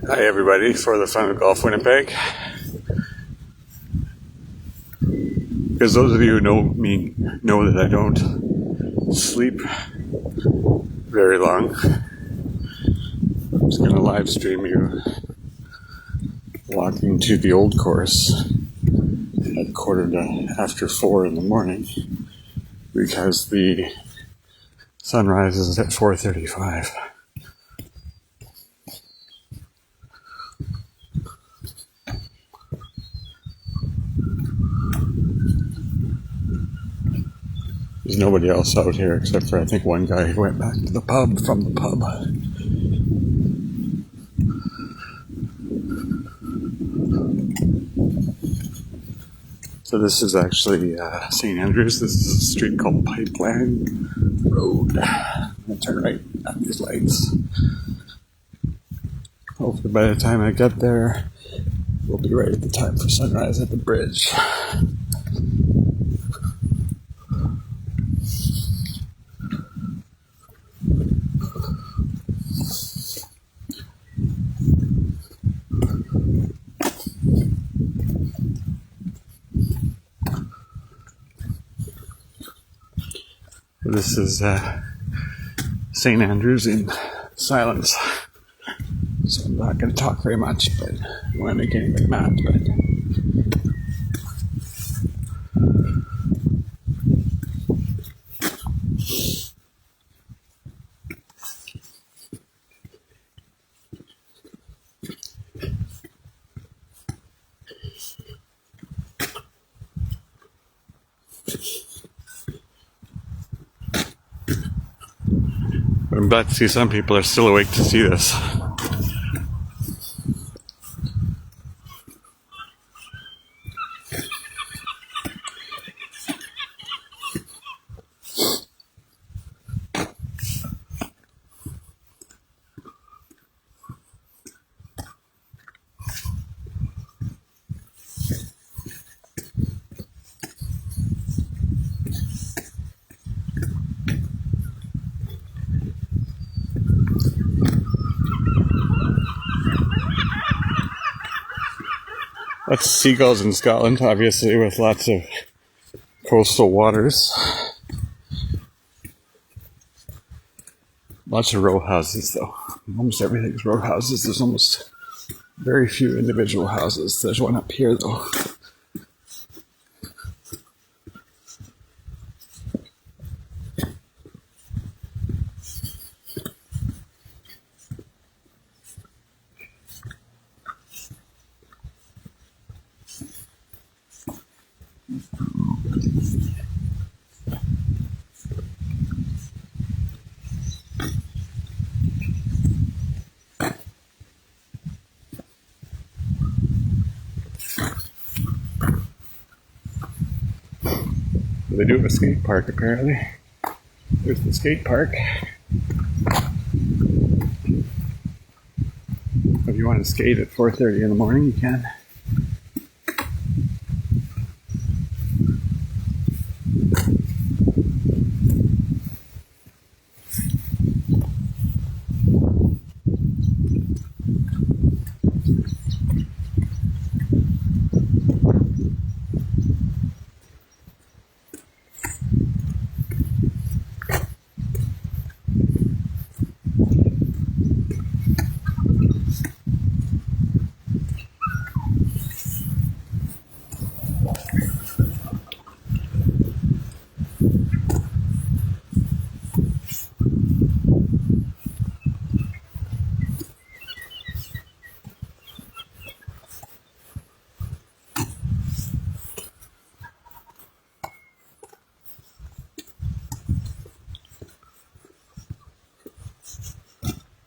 Hi everybody, for the fun of Golf Winnipeg. Because those of you who know me know that I don't sleep very long. I'm just going to live stream you walking to the old course at 4:15 in the morning because the sun rises at 4:35. There's nobody else out here except for I think one guy who went back to the pub from the pub. So this is actually St. Andrews. This is a street called Pipeline Road. I'm going to turn right at these lights. Hopefully by the time I get there, we'll be right at the time for sunrise at the bridge. This is St. Andrews in silence. So I'm not going to talk very much, but I don't want to make anybody mad. But I'm glad to see some people are still awake to see this. That's seagulls in Scotland, obviously, with lots of coastal waters. Lots of row houses, though. Almost everything's row houses. There's almost very few individual houses. There's one up here, though. They do have a skate park, apparently. There's the skate park. If you want to skate at 4:30 in the morning, you can.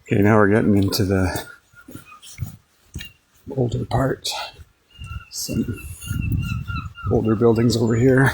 Okay, now we're getting into the older part. Some older buildings over here.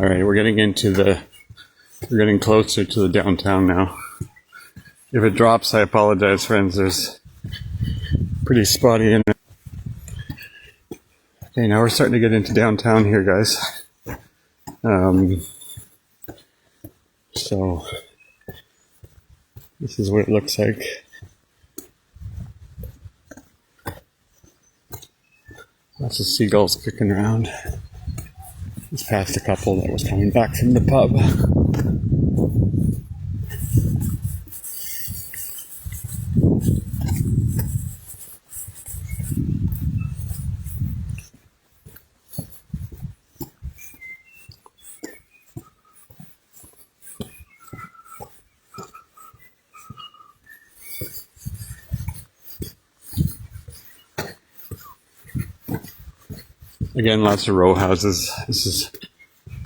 Alright, we're getting closer to the downtown now. If it drops, I apologize, friends. There's pretty spotty internet. Okay, now we're starting to get into downtown here, guys. So this is what it looks like. Lots of seagulls kicking around. Just passed a couple that was coming back from the pub. Again, lots of row houses. This is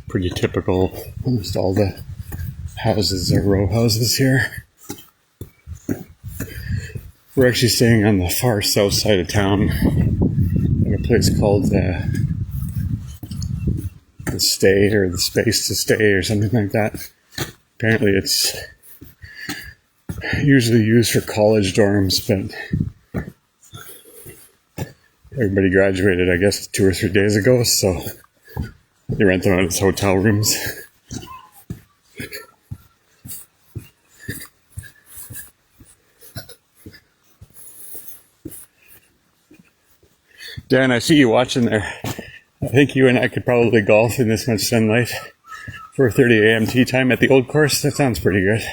pretty typical. Almost all the houses are row houses here. We're actually staying on the far south side of town at a place called the Stay, or the Space to Stay, or something like that. Apparently it's usually used for college dorms, but everybody graduated, I guess, 2 or 3 days ago, so they rent them out as hotel rooms. Dan, I see you watching there. I think you and I could probably golf in this much sunlight for 30 a.m. tee time at the old course. That sounds pretty good.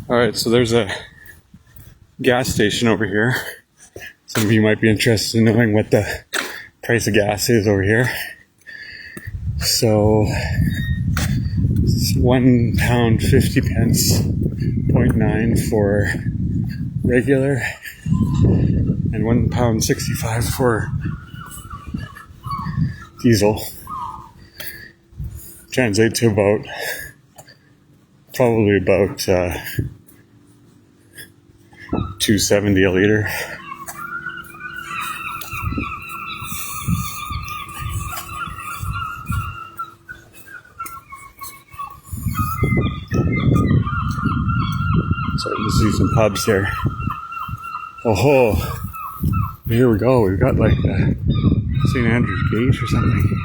Alright, so there's a gas station over here. Some of you might be interested in knowing what the price of gas is over here. So, it's £1 50 pence, 0.9 for regular, and £1 65 for diesel. Translate to probably about $2.70 a liter. Starting to see some pubs here. Oh, here we go. We've got like St. Andrew's Gate or something.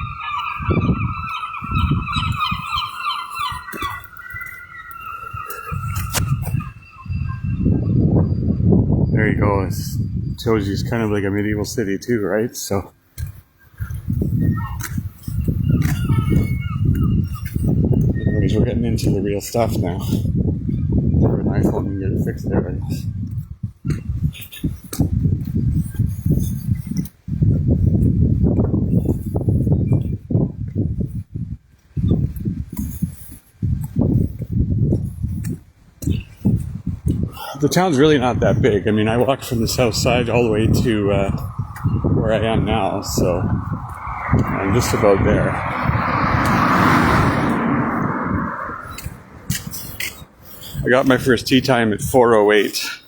There you go. It shows you it's kind of like a medieval city too, right? So anyways, we're getting into the real stuff now. Or an iPhone and get it fixed there, I guess. The town's really not that big. I mean, I walked from the south side all the way to where I am now, so I'm just about there. I got my first tee time at 4:08,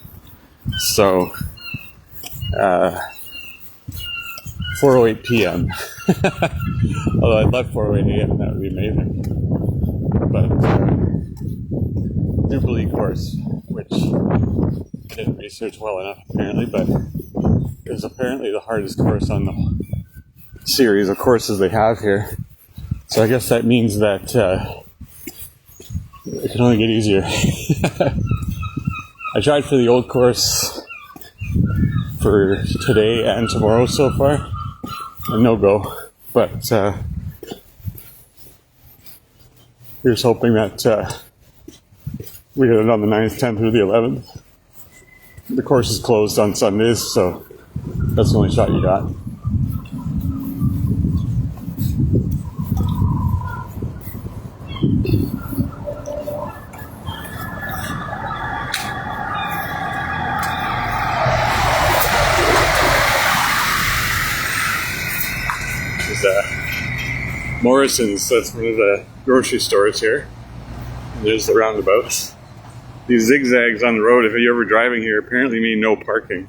so 4:08 p.m. Although I'd love 4:08 a.m., that would be amazing. But Jubilee course, which I didn't research well enough apparently, but is apparently the hardest course on the series of courses they have here. So I guess that means that it can only get easier. I tried for the old course for today and tomorrow so far, and no go. But here's hoping that we get it on the 9th, 10th, or the 11th. The course is closed on Sundays, so that's the only shot you got. is Morrison's. That's one of the grocery stores here. And there's the roundabouts. These zigzags on the road, if you're ever driving here, apparently mean no parking.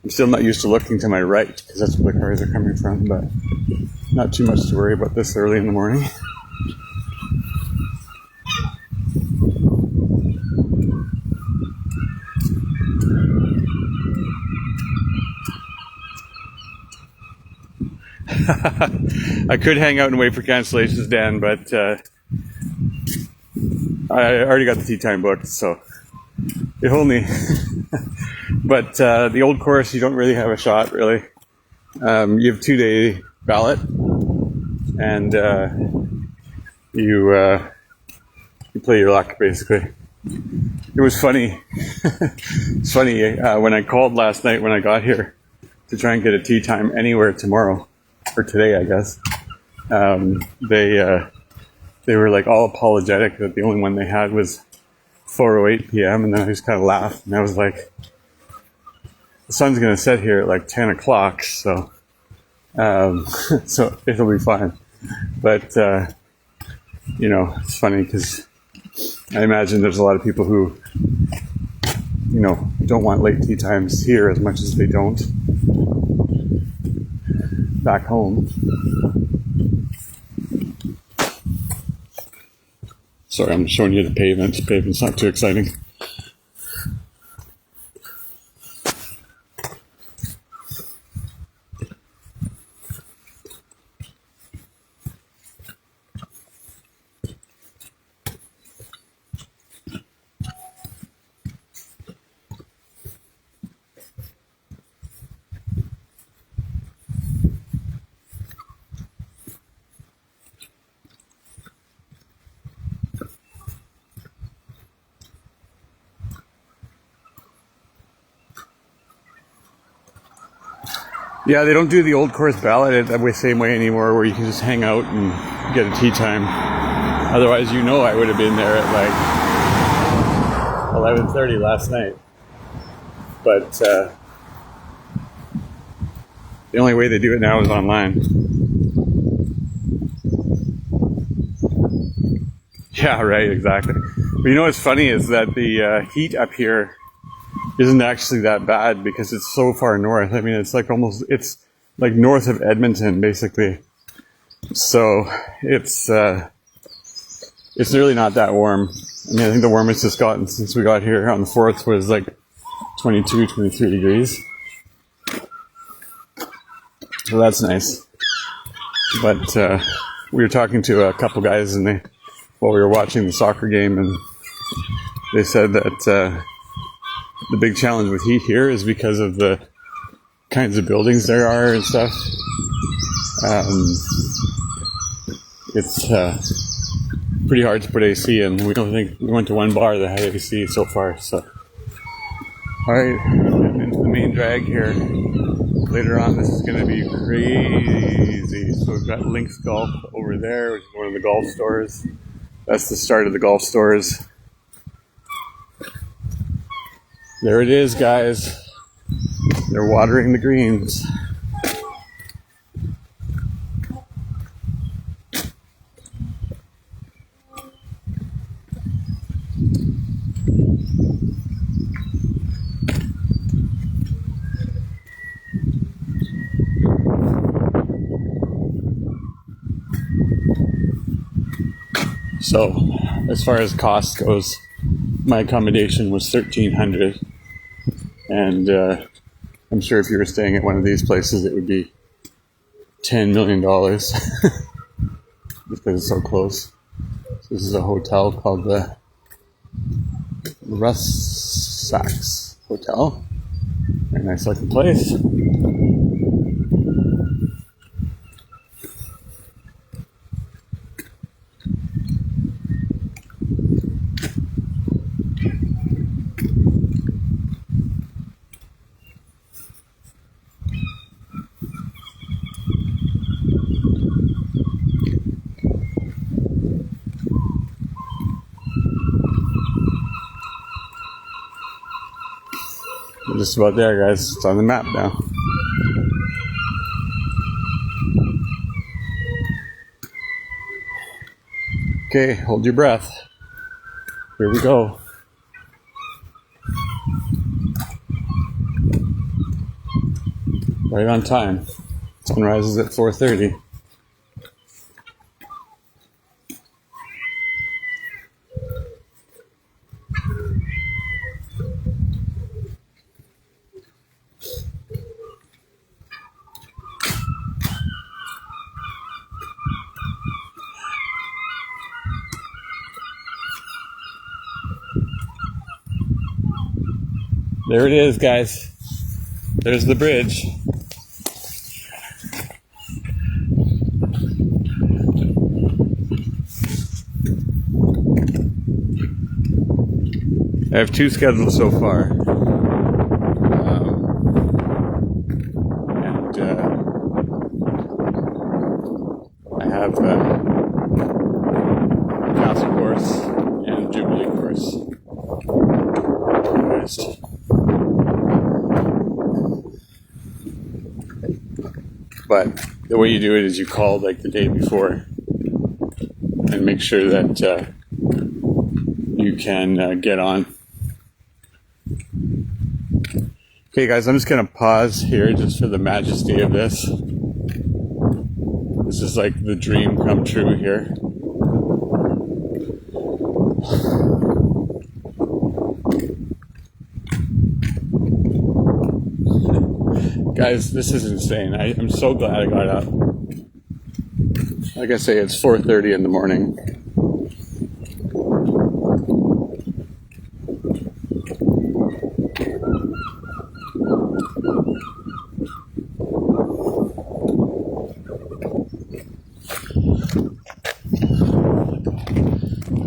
I'm still not used to looking to my right because that's where the cars are coming from, but not too much to worry about this early in the morning. I could hang out and wait for cancellations, Dan, but I already got the tea time booked, so if only. But the old course, you don't really have a shot, really. You have 2-day ballot, and you play your luck, basically. It was funny. It's funny, when I called last night when I got here to try and get a tea time anywhere tomorrow, or today, I guess, they were like all apologetic that the only one they had was 4:08 p.m. And then I just kind of laughed, and I was like, the sun's going to set here at like 10 o'clock, so so it'll be fine. But, you know, it's funny because I imagine there's a lot of people who, you know, don't want late tea times here as much as they don't back home. Sorry, I'm showing you the pavement. The pavement's not too exciting. Yeah, they don't do the old course ballot the same way anymore, where you can just hang out and get a tea time. Otherwise, you know, I would have been there at like 11:30 last night. But the only way they do it now is online. Yeah, right, exactly. But you know what's funny is that the heat up here isn't actually that bad because it's so far north. I mean, it's like north of Edmonton, basically. So it's really not that warm. I mean, I think the warmest it's gotten since we got here on the 4th was like 22, 23 degrees. So that's nice. But we were talking to a couple guys while we were watching the soccer game, and they said that the big challenge with heat here is because of the kinds of buildings there are and stuff. It's pretty hard to put AC in. We went to one bar that had AC so far. So, all right, I'm into the main drag here. Later on, this is going to be crazy. So we've got Lynx Golf over there, which is one of the golf stores. That's the start of the golf stores. There it is, guys. They're watering the greens. So, as far as cost goes, my accommodation was $1,300, and I'm sure if you were staying at one of these places, it would be $10 million because it's so close. So this is a hotel called the Russax Hotel. Very nice looking place. just about there, guys. It's on the map now. Okay, hold your breath. Here we go. Right on time. Sunrise is at 4:30. There it is, guys. There's the bridge. I have 2 scheduled so far. I have Castle course and Jubilee course. But the way you do it is you call like the day before and make sure that you can get on. Okay, guys, I'm just going to pause here just for the majesty of this. This is like the dream come true here. Guys, this is insane. I'm so glad I got up. Like I say, it's 4:30 in the morning.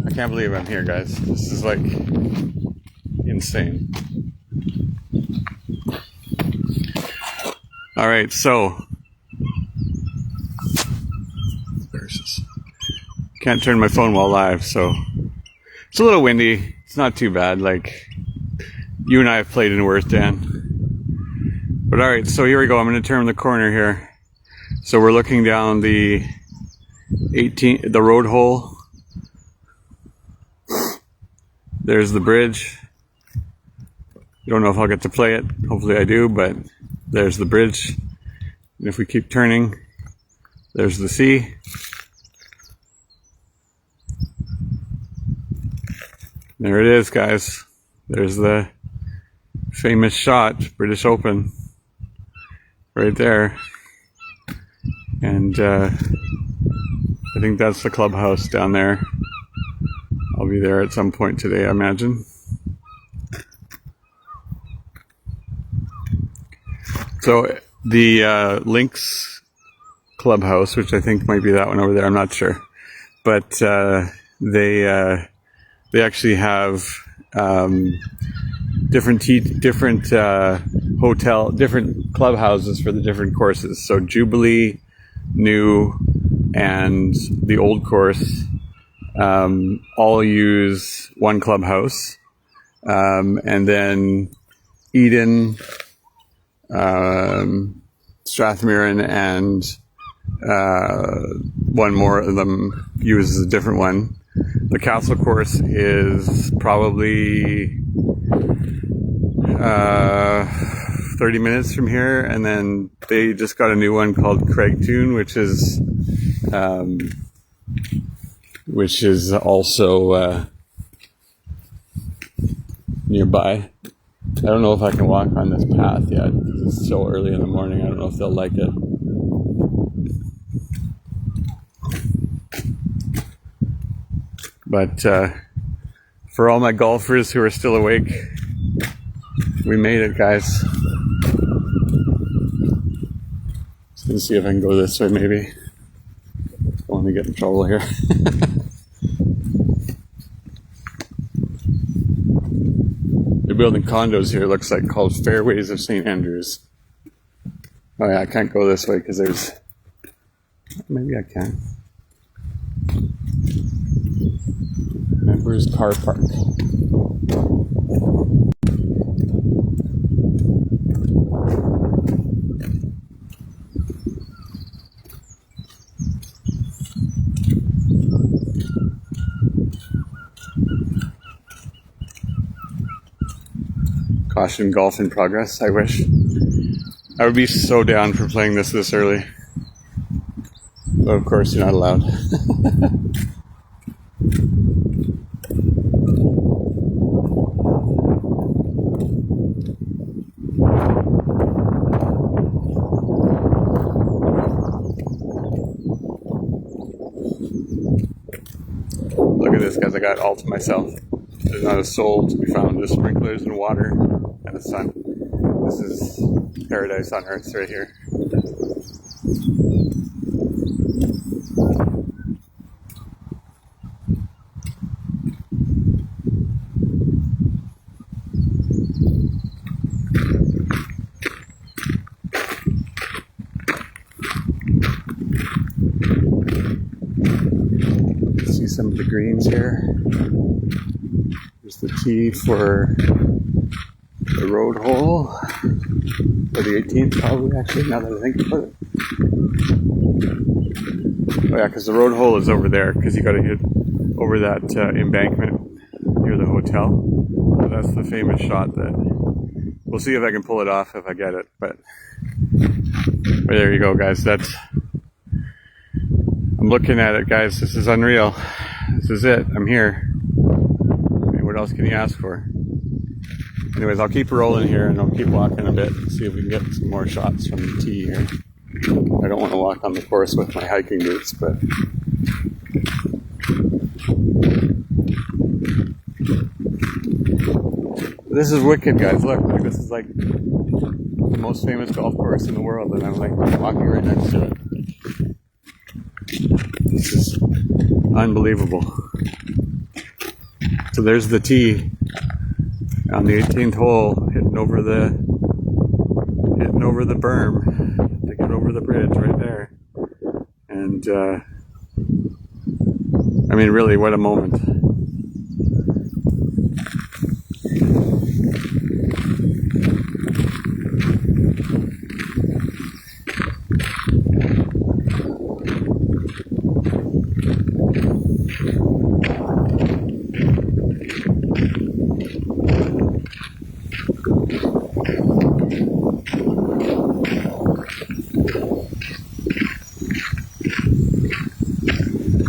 I can't believe I'm here, guys. This is like insane. All right, so can't turn my phone while live, so it's a little windy. It's not too bad. Like you and I have played in worse, Dan. But all right, so here we go. I'm going to turn the corner here. So we're looking down the road hole. There's the bridge. I don't know if I'll get to play it. Hopefully I do, but there's the bridge. And if we keep turning, there's the sea. There it is, guys. There's the famous shot, British Open, right there. And I think that's the clubhouse down there. I'll be there at some point today, I imagine. So the Lynx clubhouse, which I think might be that one over there, I'm not sure. But they actually have different clubhouses for the different courses. So Jubilee, New, and the old course all use one clubhouse, and then Eden, Strathmere, and one more of them uses a different one. The Castle course is probably 30 minutes from here, and then they just got a new one called Craigtoon, which is also nearby. I don't know if I can walk on this path yet. It's so early in the morning. I don't know if they'll like it. But for all my golfers who are still awake, we made it, guys. Just gonna see if I can go this way, maybe. Don't want to get in trouble here. They're building condos here, looks like, called Fairways of St. Andrews. Oh yeah, I can't go this way because there's... Maybe I can. Members Car Park. Caution, golf in progress. I wish. I would be so down for playing this early. But of course, you're not allowed. Look at this, guys. I got all to myself. There's not a soul to be found. Just sprinklers and water and the sun. This is paradise on earth right here. See some of the greens here. There's the tee for the road hole, or the 18th probably, actually, now that I think about it. Oh yeah, because the road hole is over there, because you got to hit over that embankment near the hotel. So that's the famous shot that, we'll see if I can pull it off if I get it, but there you go, guys. That's, I'm looking at it, guys. This is unreal. This is it. I'm here. I mean, what else can you ask for? Anyways, I'll keep rolling here and I'll keep walking a bit and see if we can get some more shots from the tee here. I don't want to walk on the course with my hiking boots, but this is wicked, guys. Look, this is like the most famous golf course in the world, and I'm like walking right next to it. This is unbelievable. So there's the tee on the 18th hole, hitting over the berm to get over the bridge right there. And I mean, really, what a moment.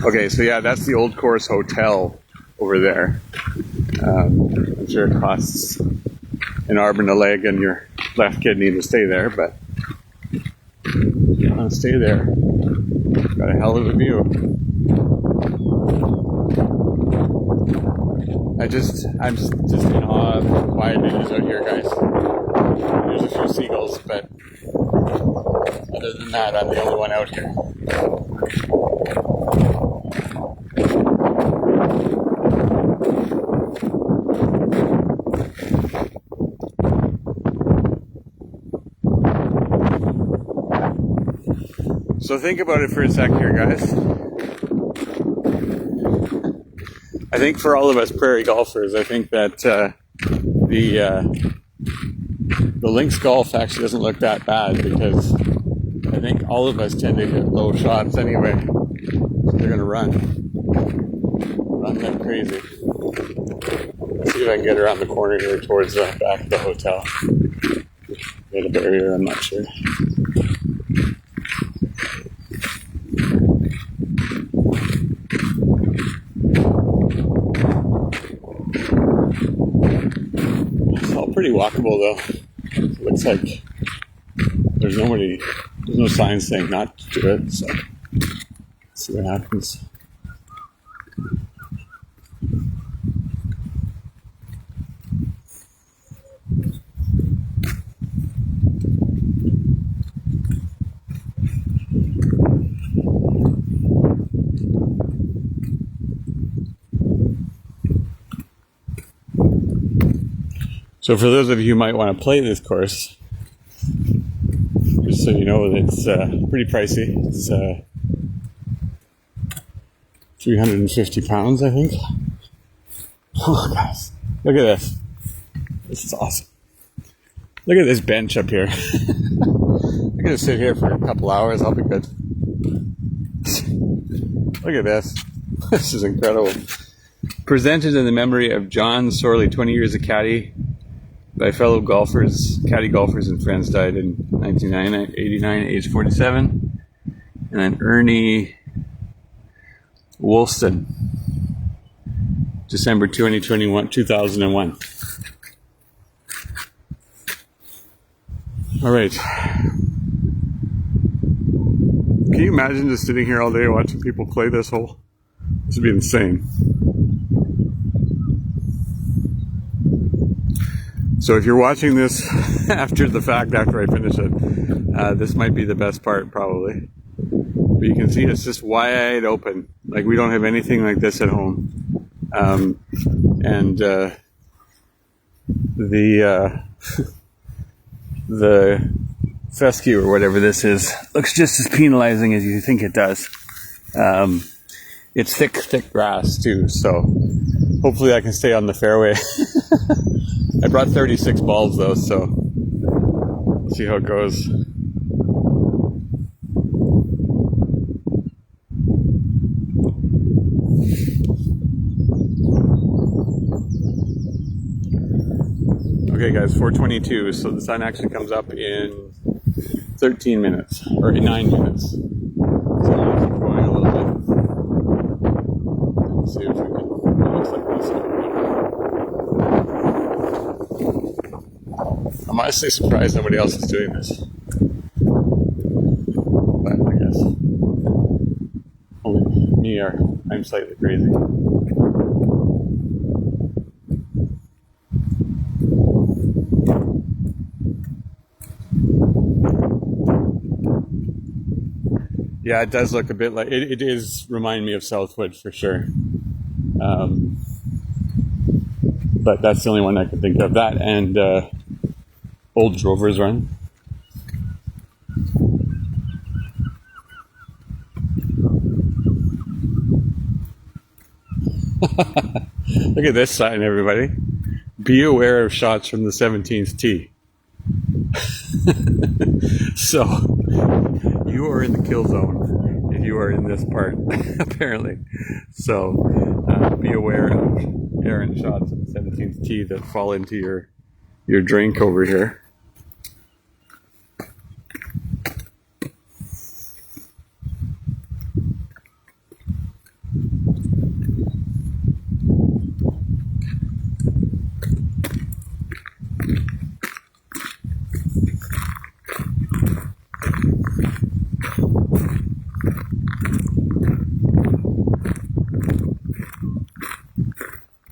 Okay, so yeah, that's the Old Course Hotel over there. I'm sure it costs an arm and a leg and your left kidney to stay there, but you want to stay there. Got a hell of a view. I'm just in awe of how quiet it is out here, guys. There's a few seagulls, but other than that, I'm the only one out here. So think about it for a sec here, guys. I think for all of us prairie golfers, I think that the links golf actually doesn't look that bad, because I think all of us tend to hit low shots anyway. So they're going to run like crazy. Let's see if I can get around the corner here towards the back of the hotel. Get a barrier, I'm not sure. It's all pretty walkable though. It looks like there's no sign saying not to do it, so let's see what happens. So for those of you who might want to play this course, just so you know, it's pretty pricey. It's 350 pounds, I think. Oh, guys, look at this. This is awesome. Look at this bench up here. I'm going to sit here for a couple hours. I'll be good. Look at this. This is incredible. Presented in the memory of John Sorley, 20 years of caddy, by fellow golfers, caddy golfers and friends, died in 1989, age 47. And then Ernie Woolston, December 2001. All right. Can you imagine just sitting here all day watching people play this hole? This would be insane. So if you're watching this after the fact, after I finish it, this might be the best part probably. But you can see it's just wide open. Like we don't have anything like this at home. The fescue or whatever this is looks just as penalizing as you think it does. It's thick grass too, so hopefully I can stay on the fairway. I brought 36 balls though, so we'll see how it goes. Okay guys, 4:22, so the sun actually comes up in 13 minutes, or 9 minutes. So I'll keep going a little bit. Let's see if we can, it looks like this. I'm honestly surprised nobody else is doing this. But I guess only me or I'm slightly crazy. Yeah, it does look a bit like it is remind me of Southwood for sure. But that's the only one I can think of. That and Old Drovers Run. Look at this sign, everybody. Be aware of shots from the 17th tee. So, you are in the kill zone if you are in this part, apparently. So, be aware of errant shots at the 17th tee that fall into your drink over here.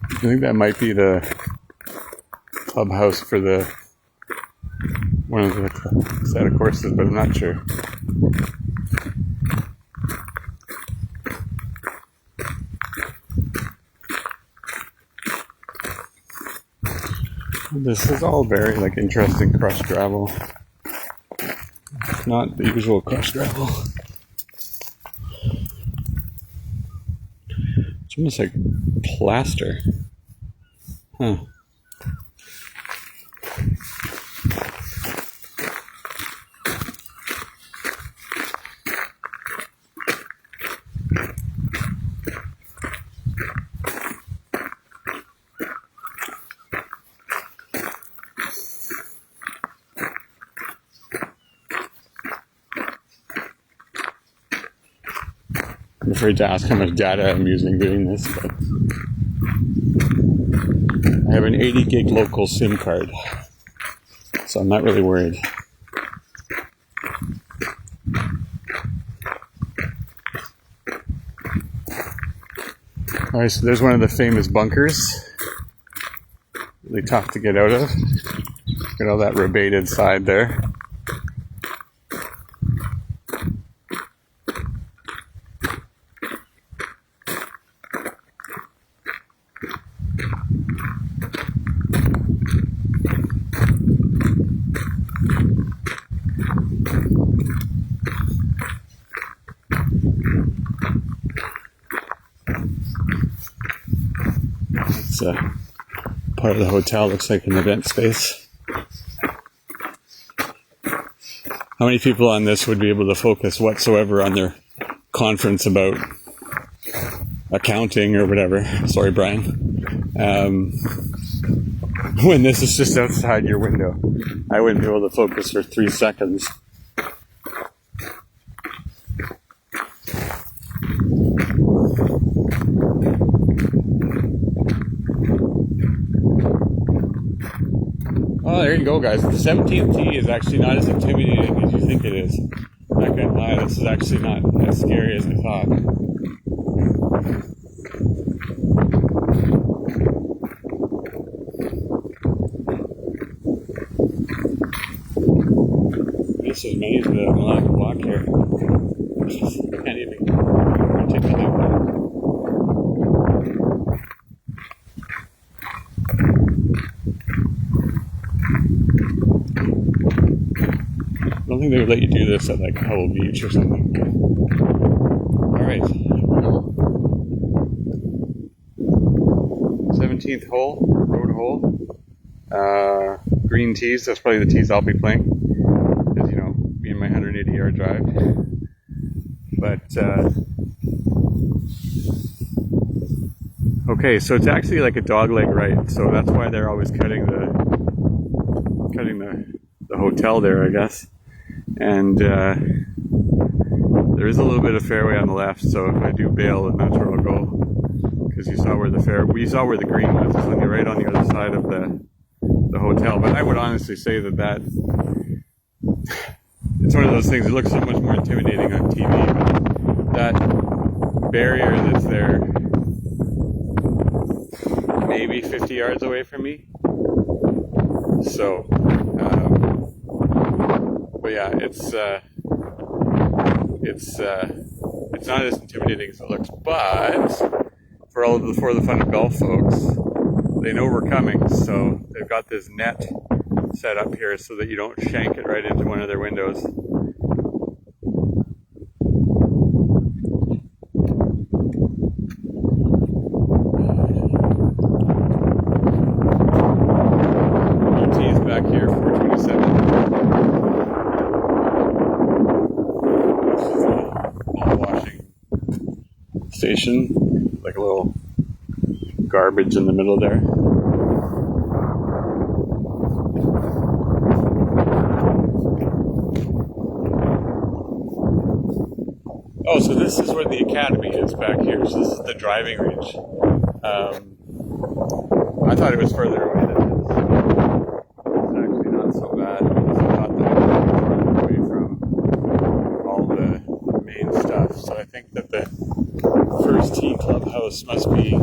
I think that might be the clubhouse for one of the set of courses, but I'm not sure. This is all very interesting crushed gravel. Not the usual crushed gravel. It's almost like plaster. Huh. I'm afraid to ask how much data I'm using doing this, but I have an 80 gig local SIM card, so I'm not really worried. Alright, so there's one of the famous bunkers. Really tough to get out of. Got all that rebated side there. It's part of the hotel, looks like an event space. How many people on this would be able to focus whatsoever on their conference about accounting or whatever? Sorry, Brian. when this is just outside your window. I wouldn't be able to focus for 3 seconds. Oh, there you go, guys. The 17th tee is actually not as intimidating as you think it is. I'm not gonna lie, this is actually not as scary as I thought. This is amazing that I'm allowed to walk here. I can't even articulate that. I don't think they would let you do this at like Pebble Beach or something. Alright. 17th hole, road hole. Green tees, that's probably the tees I'll be playing. Because, you know, me and my 180-yard drive. But, okay, so it's actually like a dogleg right, so that's why they're always cutting the hotel there, I guess. And there is a little bit of fairway on the left, so if I do bail, then that's where I'll go. Because you saw where the green was. It's only right on the other side of the hotel. But I would honestly say that it's one of those things. It looks so much more intimidating on TV. But that barrier that's there, maybe 50 yards away from me. So, but yeah, it's not as intimidating as it looks. But for the Fun of Golf folks, they know we're coming, so they've got this net set up here so that you don't shank it right into one of their windows. Tees back here, 427. Ball washing station, like a little garbage in the middle there. Oh, so this is where the academy is back here. So this is the driving range. I thought it was further away than this. It's actually not so bad. I thought that it was further away from all the main stuff. So I think that the first tee clubhouse must be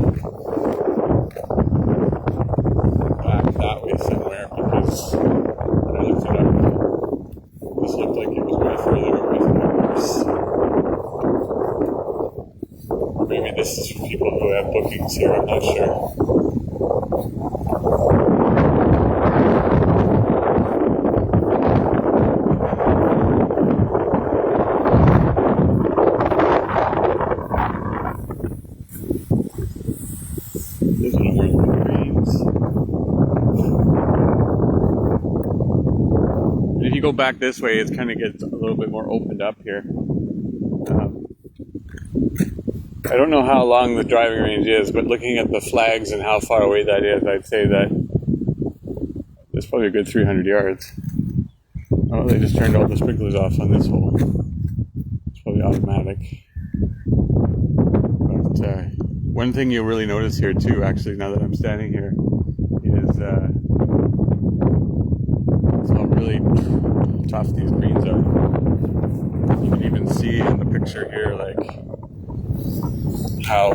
back that way somewhere, because when I looked it up, this looked like it was way further away from the course. Or maybe this is for people who have bookings here, I'm not sure. There's no more greens. If you go back this way, it kind of gets a little bit more opened up here. I don't know how long the driving range is, but looking at the flags and how far away that is, I'd say that it's probably a good 300 yards. Oh, they just turned all the sprinklers off on this hole. It's probably automatic. But one thing you'll really notice here too, actually, now that I'm standing here, is how really tough these greens are. You can even see in the picture here, like, how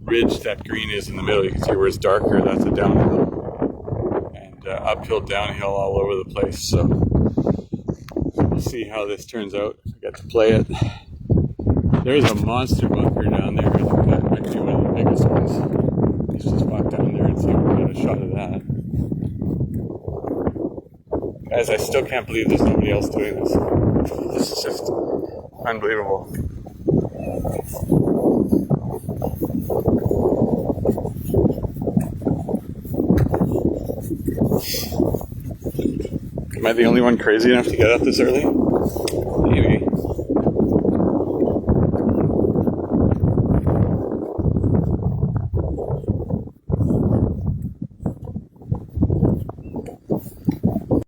ridged that green is in the middle. You can see where it's darker, that's a downhill, and uphill, downhill all over the place. So we'll see how this turns out. I get to play it. There's a monster bunker down there. I think that might be one of the biggest ones. Let's just walk down there and see if we get a shot of that. Guys, I still can't believe there's nobody else doing this. This is just unbelievable. Am I the only one crazy enough to get up this early? Maybe.